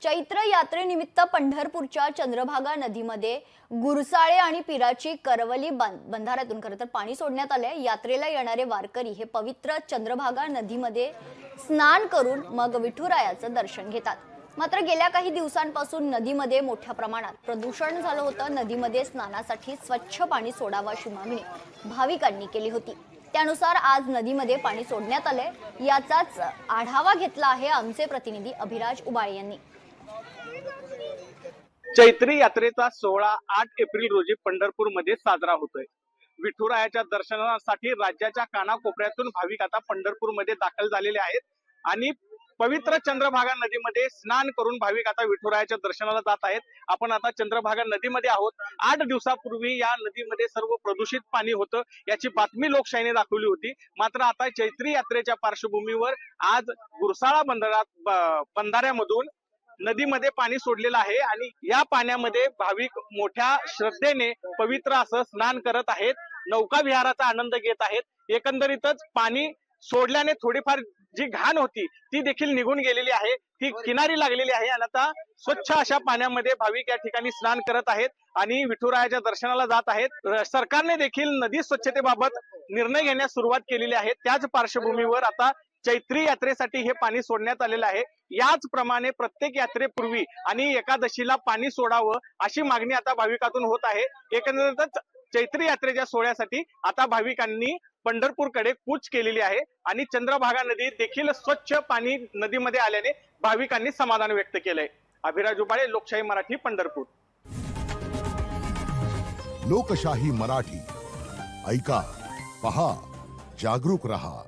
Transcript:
चैत्र यात्रेनिमित्त पंढरपूरच्या चंद्रभागा नदीमध्ये गुरसाळे आणि पिराची करवली बंधाऱ्यातून खरं तर पाणी सोडण्यात आले। यात्रेला येणारे वारकरी हे पवित्र चंद्रभागा नदीमध्ये स्नान करून मग विठुरायाचं दर्शन घेतात। मात्र गेल्या काही दिवसांपासून नदीमध्ये मोठ्या प्रमाणात प्रदूषण झालं होतं। नदीमध्ये स्नानासाठी स्वच्छ पाणी सोडावं अशी मागणी भाविकांनी केली होती। त्यानुसार आज नदीमध्ये पाणी सोडण्यात आले। याचाच आढावा घेतला आहे आमचे प्रतिनिधी अभिराज उबाळे यांनी। चैत्री यात्रेचा सोहळा 8 एप्रिल रोजी पंढरपूरमध्ये साजरा होतोय। विठुरायाच्या दर्शनासाठी राज्याच्या कानाकोपऱ्यातून भाविक आता पंढरपूरमध्ये दाखल झालेले आहेत आणि पवित्र चंद्रभागा नदीमध्ये स्नान करून भाविक आता विठुरायाच्या दर्शनाला जात आहेत। आपण आता चंद्रभागा नदीमध्ये आहोत। 8 दिवसापूर्वी या नदीमध्ये सर्व प्रदूषित पाणी होतं, याची बातमी लोकशाहीने दाखवली होती। मात्र आता चैत्री यात्रेच्या पार्श्वभूमीवर आज गुरसाळा बंधाऱ्यामधून नदीमध्ये पाणी सोडलेलं आहे आणि या पाण्यामध्ये भाविक मोठ्या श्रद्धेने पवित्र असं स्नान करत आहेत, नौका विहाराचा आनंद घेत आहेत। एकंदरीतच पाणी सोडल्याने थोडीफार जी घाण होती ती देखील निघून गेलेली आहे, ती किनारी लागलेली आहे आणि आता स्वच्छ अशा पाण्यामध्ये भाविक या ठिकाणी स्नान करत आहेत आणि विठुरायाच्या दर्शनाला जात आहेत। सरकारने देखील नदी स्वच्छतेबाबत निर्णय घेण्यास सुरुवात केलेली आहे। त्याच पार्श्वभूमीवर आता चैत्री यात्रेसाठी हे पाणी सोडण्यात आलेलं आहे। याचप्रमाणे प्रत्येक यात्रेपूर्वी आणि एकादशीला पाणी सोडावं अशी मागणी आता भाविकातून होत आहे। एकंदरीतच चैत्री यात्रेच्या सोहळ्यासाठी आता भाविकांनी पंढरपूरकडे कूच केलेली आहे आणि चंद्रभागा नदी देखील स्वच्छ पाणी नदीमध्ये आल्याने भाविकांनी समाधान व्यक्त केलंय। अभिराज उबाळे, लोकशाही मराठी, पंढरपूर। लोकशाही मराठी ऐका, पहा, जागरूक रहा।